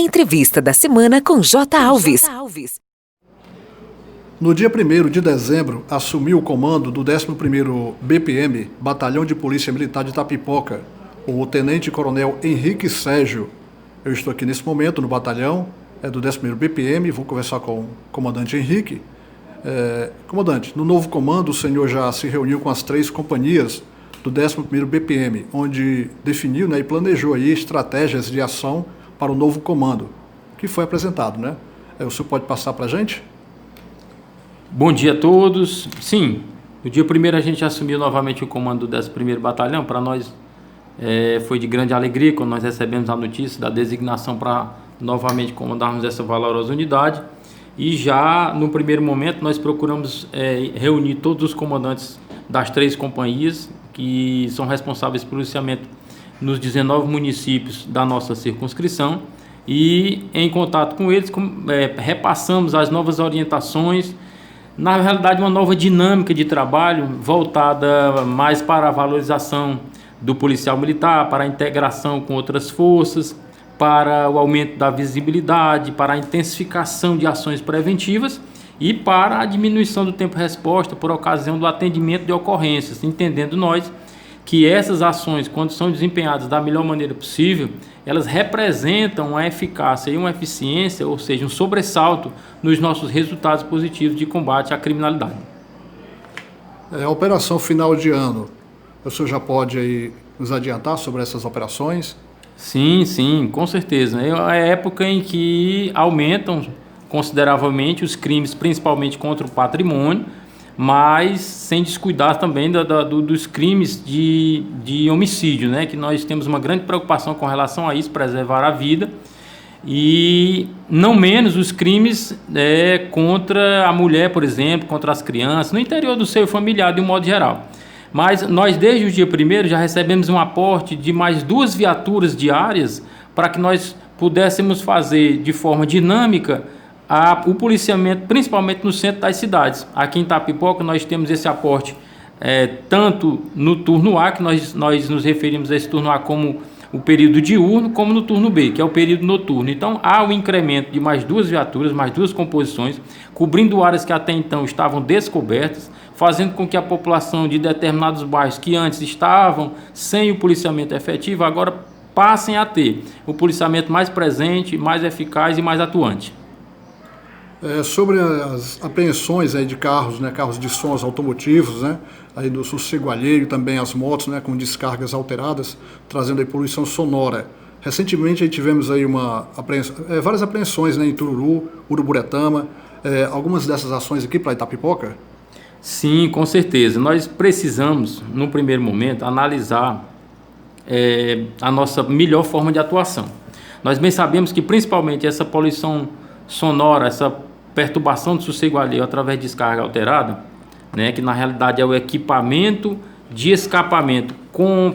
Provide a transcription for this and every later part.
Entrevista da semana com J. Alves. No dia 1º de dezembro, assumiu o comando do 11º BPM, Batalhão de Polícia Militar de Itapipoca, o Tenente-Coronel Henrique Sérgio. Eu estou aqui nesse momento no batalhão do 11º BPM, vou conversar com o comandante Henrique. Comandante, no novo comando o senhor já se reuniu com as 3 companhias do 11º BPM, onde definiu, e planejou aí estratégias de ação para o novo comando, que foi apresentado, né? O senhor pode passar para a gente? Bom dia a todos. Sim, no dia 1º a gente assumiu novamente o comando do 11º Batalhão. Para nós foi de grande alegria quando nós recebemos a notícia da designação para novamente comandarmos essa valorosa unidade. E já no primeiro momento nós procuramos reunir todos os comandantes das 3 companhias que são responsáveis pelo policiamento nos 19 municípios da nossa circunscrição, e em contato com eles repassamos as novas orientações, na realidade uma nova dinâmica de trabalho voltada mais para a valorização do policial militar, para a integração com outras forças, para o aumento da visibilidade, para a intensificação de ações preventivas e para a diminuição do tempo-resposta por ocasião do atendimento de ocorrências, entendendo nós que essas ações, quando são desempenhadas da melhor maneira possível, elas representam uma eficácia e uma eficiência, ou seja, um sobressalto nos nossos resultados positivos de combate à criminalidade. A operação final de ano, o senhor já pode aí nos adiantar sobre essas operações? Sim, com certeza. É a época em que aumentam consideravelmente os crimes, principalmente contra o patrimônio, mas sem descuidar também dos crimes de homicídio, né? Que nós temos uma grande preocupação com relação a isso, preservar a vida, e não menos os crimes contra a mulher, por exemplo, contra as crianças, no interior do seio familiar de um modo geral. Mas nós desde o dia 1º já recebemos um aporte de mais 2 viaturas diárias para que nós pudéssemos fazer de forma dinâmica o policiamento, principalmente no centro das cidades. Aqui em Itapipoca nós temos esse aporte tanto no turno A, que nós nos referimos a esse turno A como o período diurno, como no turno B, que é o período noturno. Então há o incremento de mais 2 viaturas, mais 2 composições, cobrindo áreas que até então estavam descobertas, fazendo com que a população de determinados bairros que antes estavam sem o policiamento efetivo, agora passem a ter o policiamento mais presente, mais eficaz e mais atuante. Sobre as apreensões aí de carros, carros de sons automotivos, aí do sossego alheio, também as motos, com descargas alteradas, trazendo aí poluição sonora. Recentemente aí tivemos aí várias apreensões em Itururu, Uruburetama, algumas dessas ações aqui para Itapipoca? Sim, com certeza. Nós precisamos, no primeiro momento, analisar a nossa melhor forma de atuação. Nós bem sabemos que principalmente essa poluição sonora, essa perturbação do sossego alheio através de descarga alterada, que na realidade é o equipamento de escapamento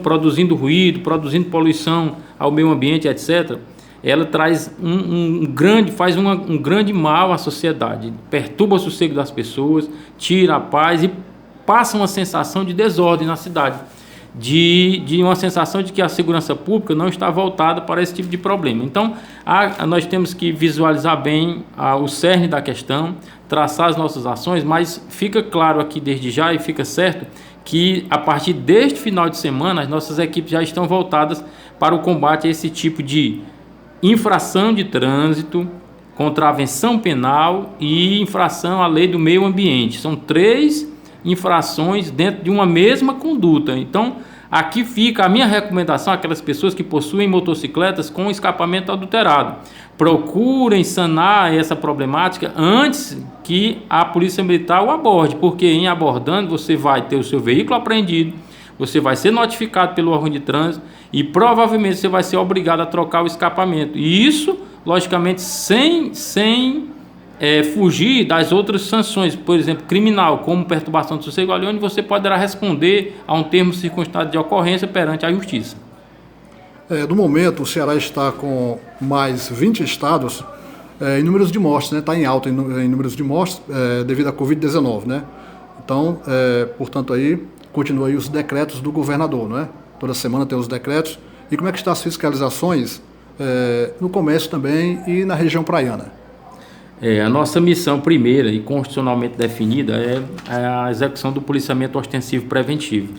produzindo ruído, produzindo poluição ao meio ambiente, etc., ela traz um grande mal à sociedade, perturba o sossego das pessoas, tira a paz e passa uma sensação de desordem na cidade, de uma sensação de que a segurança pública não está voltada para esse tipo de problema. Então, nós temos que visualizar bem o cerne da questão, traçar as nossas ações, mas fica claro aqui desde já e fica certo que a partir deste final de semana as nossas equipes já estão voltadas para o combate a esse tipo de infração de trânsito, contravenção penal e infração à lei do meio ambiente. São 3 infrações dentro de uma mesma conduta. Então, aqui fica a minha recomendação àquelas pessoas que possuem motocicletas com escapamento adulterado. Procurem sanar essa problemática antes que a Polícia Militar o aborde, porque em abordando você vai ter o seu veículo apreendido, você vai ser notificado pelo órgão de trânsito e provavelmente você vai ser obrigado a trocar o escapamento. E isso, logicamente, sem fugir das outras sanções, por exemplo, criminal, como perturbação do sossego alheio, onde você poderá responder a um termo circunstante de ocorrência perante a Justiça. No momento, o Ceará está com mais 20 estados em números de mortes, está em alta em números de mortes devido à Covid-19, Então, portanto, aí continua aí os decretos do governador, Toda semana tem os decretos. E como é que estão as fiscalizações no comércio também e na região praiana. A nossa missão primeira e constitucionalmente definida é a execução do policiamento ostensivo preventivo.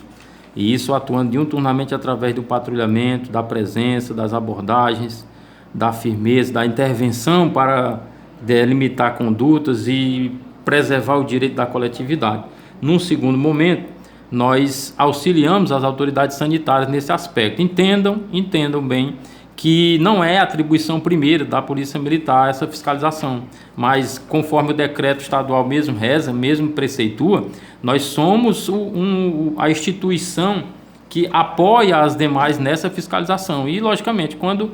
E isso atuando diuturnamente através do patrulhamento, da presença, das abordagens, da firmeza, da intervenção para delimitar condutas e preservar o direito da coletividade. Num segundo momento, nós auxiliamos as autoridades sanitárias nesse aspecto. Entendam bem que não é atribuição primeira da Polícia Militar essa fiscalização, mas conforme o decreto estadual mesmo reza, mesmo preceitua, nós somos a instituição que apoia as demais nessa fiscalização. E, logicamente, quando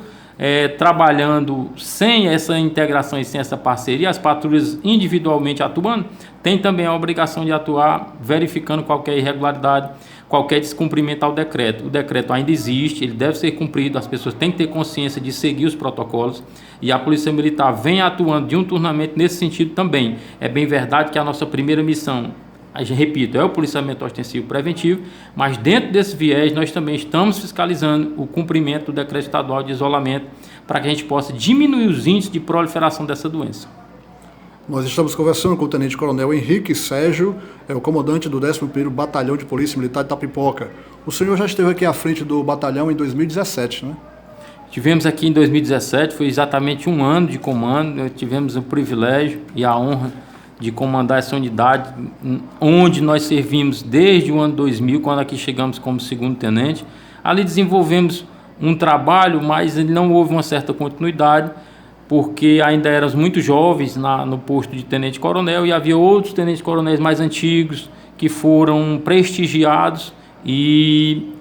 trabalhando sem essa integração e sem essa parceria, as patrulhas individualmente atuando, tem também a obrigação de atuar verificando qualquer irregularidade, qualquer descumprimento ao decreto. O decreto ainda existe, ele deve ser cumprido, as pessoas têm que ter consciência de seguir os protocolos e a Polícia Militar vem atuando diuturnamente nesse sentido também. É bem verdade que a nossa primeira missão, repito, é o policiamento ostensivo preventivo, mas dentro desse viés nós também estamos fiscalizando o cumprimento do decreto estadual de isolamento para que a gente possa diminuir os índices de proliferação dessa doença. Nós estamos conversando com o Tenente Coronel Henrique Sérgio, o comandante do 11º Batalhão de Polícia Militar de Itapipoca. O senhor já esteve aqui à frente do batalhão em 2017, né? Tivemos aqui em 2017, foi exatamente um ano de comando, tivemos o privilégio e a honra de comandar essa unidade, onde nós servimos desde o ano 2000, quando aqui chegamos como segundo tenente. Ali desenvolvemos um trabalho, mas não houve uma certa continuidade, porque ainda éramos muito jovens no posto de tenente-coronel e havia outros tenentes-coronéis mais antigos que foram prestigiados e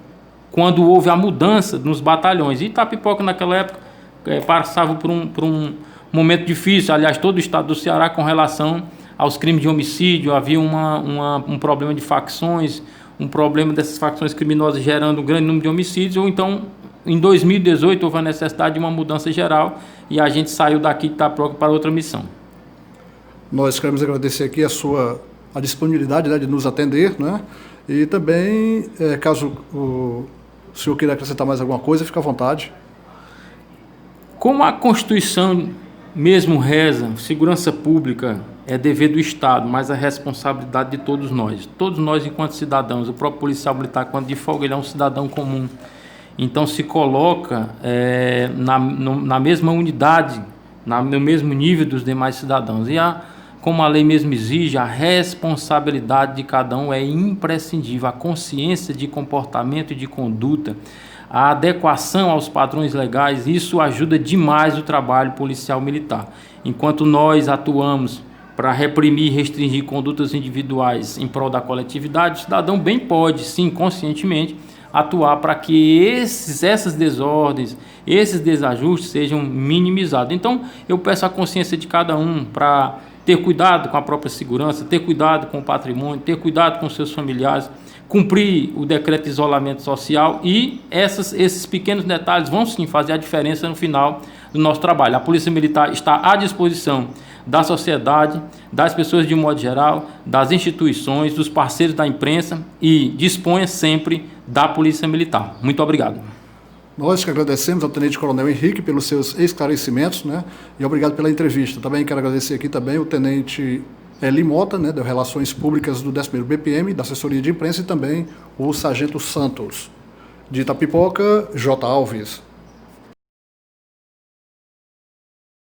quando houve a mudança nos batalhões. E Itapipoca naquela época passava por um momento difícil, aliás, todo o estado do Ceará com relação aos crimes de homicídio, havia um problema de facções, um problema dessas facções criminosas gerando um grande número de homicídios, ou então em 2018 houve a necessidade de uma mudança geral e a gente saiu daqui de Itapipoca para outra missão. Nós queremos agradecer aqui a disponibilidade, né, de nos atender, né? E também, caso o senhor queira acrescentar mais alguma coisa, fique à vontade. Como a Constituição mesmo reza, segurança pública é dever do Estado, mas a responsabilidade de todos nós enquanto cidadãos. O próprio policial militar, quando de folga, ele é um cidadão comum. Então se coloca na mesma unidade, no mesmo nível dos demais cidadãos. E como a lei mesmo exige, a responsabilidade de cada um é imprescindível. A consciência de comportamento e de conduta, a adequação aos padrões legais, isso ajuda demais o trabalho policial militar. Enquanto nós atuamos para reprimir e restringir condutas individuais em prol da coletividade, o cidadão bem pode, sim, conscientemente, atuar para que essas desordens, esses desajustes sejam minimizados. Então, eu peço a consciência de cada um para ter cuidado com a própria segurança, ter cuidado com o patrimônio, ter cuidado com seus familiares, cumprir o decreto de isolamento social e esses pequenos detalhes vão sim fazer a diferença no final do nosso trabalho. A Polícia Militar está à disposição da sociedade, das pessoas de um modo geral, das instituições, dos parceiros da imprensa e disponha sempre da Polícia Militar. Muito obrigado. Nós que agradecemos ao Tenente Coronel Henrique pelos seus esclarecimentos, né? E obrigado pela entrevista. Também quero agradecer aqui também o Tenente Eli Mota, né, de Relações Públicas do 11º BPM, da assessoria de imprensa, e também o Sargento Santos. De Itapipoca, J. Alves.